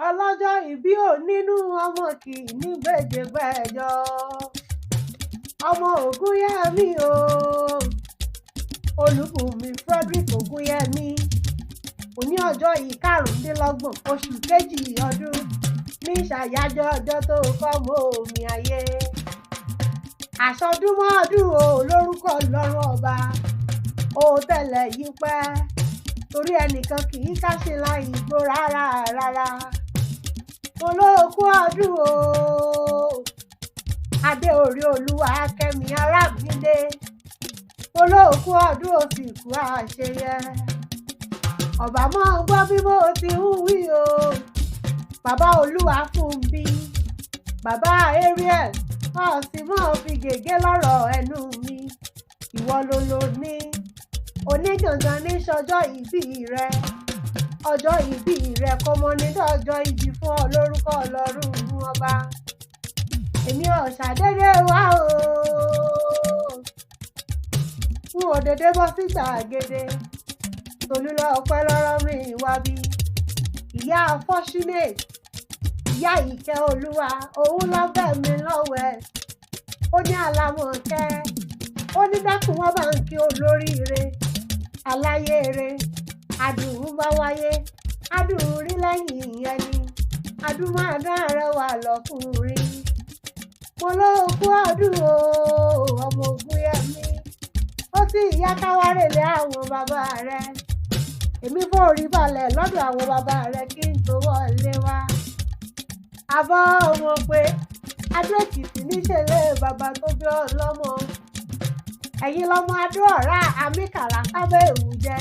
ọlọ́jọ́ ìbí ò nínú ọmọ kì í ní gbèjègbèjọ ọmọ Ògúnyẹmí o Olúbùnmi Frederick Ògúnyẹmí òní ọjọ́ ìkarùndínlọ́gbọ̀n oṣù kejì ọdún ní ìṣàyájọ́ ọjọ́ tó fọ́mọ omi ayé àṣọdúnmọ́ọdún o lórúkọ Ọlọ́run ọba ó tẹ̀lẹ̀ yí pẹ́ torí ẹnìkan kì í káṣe láì gbó rárá mo lóòkú ọdún o adé orí olúwa kẹ́mi arábìndé mo lóòkú ọdún ó sì kú àṣeyẹ ọba mọ́ gbọ́ bí mo ti ń wí o bàbá olúwa fún bí bàbá Ariel ọ̀sìn mọ́ fi gègé lọ́rọ̀ ẹnu mi ìwọ ló ní onígangan ní sọjọ́ ìbí rẹ ọjọ́ ìbí rẹ kò mọ ní ọjọ́ ìbí fún ọ lórúkọ Ọlọ́run ọba èmi ò ṣàdédé wá o n ò dédé bọ́ sí gbàgede Tolúlọpẹ́ lọ́rọ̀ mi wá bí ìyá Fortunate ìyá Ìkẹ́ Olúwa òun lọ́bẹ̀ mi lọ́wẹ̀ ó ní Àlàmọ̀kẹ́ ó ní dákun wọ́n bá ń kí olóríire aláyére adùn bá wáyé adùn rí lẹ́yìn ẹni adùn máa dára wà lọ́kùnrin mo lóòkú ọdún o ọmọ Ògúnyẹmí ó sì ìyá káwárèlé àwọn bàbá rẹ èmi forí balẹ̀ lọ́dọ̀ àwọn bàbá rẹ kí n tó wọlé wá àbọ̀ ọmọ pé Adó-Èkìtì níṣẹ̀lẹ̀ bàbá tó bí ọlọ́mọ ẹ̀yin lọ́mọ Adó-Ọ̀rá àmìkàrà kábẹ́ èwù jẹ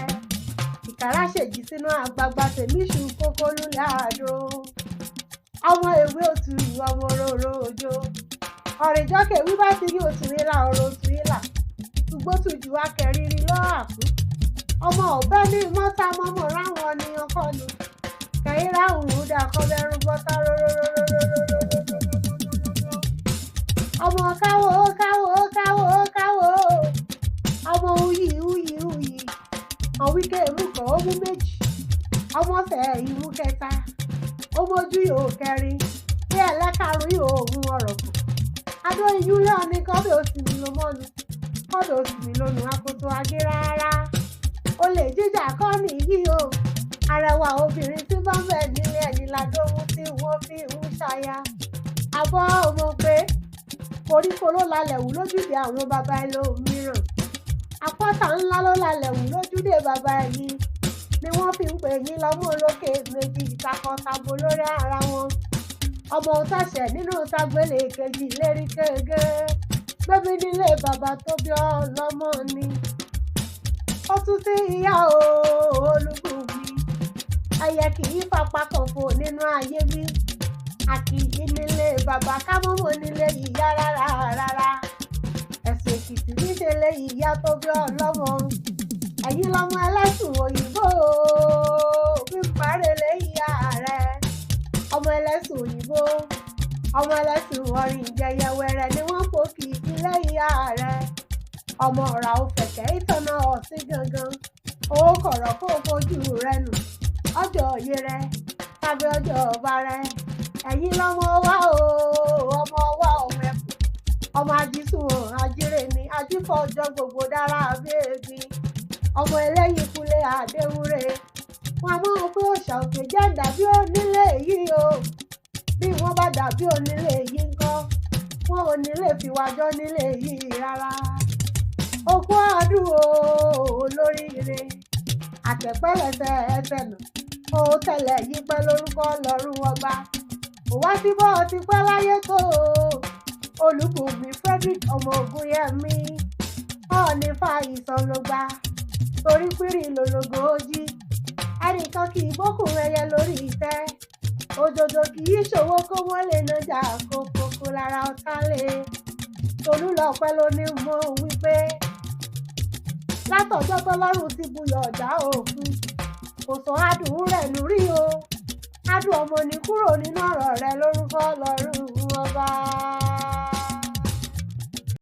ìkàrà ṣèjì sínú àgbààgbà tèmíṣù kókó lulẹ̀ àdó ọmọ èwe òtúrù ọmọ òróró òjò ọ̀rìnjọ́kẹ̀ wí bá ti rí òtúrí là ọ̀rọ̀ òtúrí là ṣùgbọ́tùjù akẹ́rìírí lọ́àkú ọmọ ọ̀bẹ ní mọ́tà mọ́mọ́ ráwọn ni ọkọ ni kẹ̀yìn ráhùn dà kọ́bẹ̀rún bọ́tà ọmọ káwó ọmọ uyì ọ̀wíkẹ́ èmú kan ó mú méjì ọmọ fẹ́ ìmú kẹta ó mójú yóò kẹrin bí ẹlẹ́karùn yóò hun ọ̀rọ̀ kù adó iyún lé ọ̀ní kọ́bẹ̀ òsì mi ló mọ́nu kọ́bẹ̀ òsì mi lónù akoto agé rárá olè jíjà kọ́ nìyí o arẹwà obìnrin tí bá ń bẹ̀ nílé ẹni ládóhùn tí wọ́n fi ń ṣaya àbọ̀ ọmọ pé koríko ló lalẹ̀ wù lójúde àwọn baba ẹlòmíràn àpáta ńlá ló lalẹ̀ wù lójúde baba ẹni ni wọ́n fi ń pè yín lọ́mọ olókè méjì takọtabo lórí ara wọn ọmọ òtàṣẹ nínú tágbélé kejì lérí kége gbébí nílé bàbá tó bí ọlọ́mọ ni ó tún sí ìyá o Olúbùnmi ẹyẹ kì í fapá kọ̀fò nínú ayé bí àkì nílé bàbá kámọ́mọ́ nílé ìyá rárá ẹ̀sùn Èkìtì níṣẹ́lẹ̀ ìyá tó bí ọlọ́mọ ẹ̀yin lọ́mọ ẹlẹ́sùn òyìnbó bí parẹ́lẹ̀ ìyá rẹ̀ ọmọ ẹlẹ́sùn òyìnbó ọmọ ẹlẹ́sùn ọ̀rìn ìjẹyẹ wẹrẹ ni wọ́n pò kì í ilé ìyá rẹ̀ ọmọ ọ̀rà òfẹ̀kẹ́ ìtọ́nà ọ̀sìn gangan owó kọ̀rọ̀ kó fojú rẹ̀ nù ọjọ́ òye rẹ̀ tàbí ọjọ́ ọba rẹ̀ ẹ̀yin lọ́mọ wá o ọmọ wá ọmọ ẹ̀kú ọmọ ajísùn ajírè ni ajífọ̀ ọjọ́ gbogbo dára bíi ọmọ ẹlẹ́yin kulẹ̀ àdéhùrè wọn a mọ̀ pé òòṣà òkè jẹ́ dàbí onílé yìí o bí wọ́n bá dàbí onílé yìí ńkọ́ wọn ò nílé fi wájọ́ nílé yìí rárá okú ọdún o olóríire àtẹ̀pẹ́lẹsẹ̀ ẹsẹ̀ nù ó tẹ̀lẹ̀ yí pẹ́ lórúkọ Ọlọ́run ọba kò wá sí bọ́ ti pẹ́ láyé tó Olúbùnmi Frederick ọmọ Ògúnyẹmí ọ̀ọ́ni fa ìsàn ló gbà torí pírí lòlògò ojì ẹnìkan kì í bókùn ẹyẹ lórí ìtẹ́ òjòjò kì í ṣòwò kó wọ́n lè nájà kókókó lára ọ̀tá lé Tolúlọpẹ́ ló ní mọ́ wípé látọjọ́ tọ́lọ́run ti buyọ̀ ọ̀dá òkun kò sọ adùn rẹ̀ nù rí o adùn ọmọ ní kúrò nínú ọ̀rọ̀ rẹ̀ lórúkọ Ọlọ́run ọba.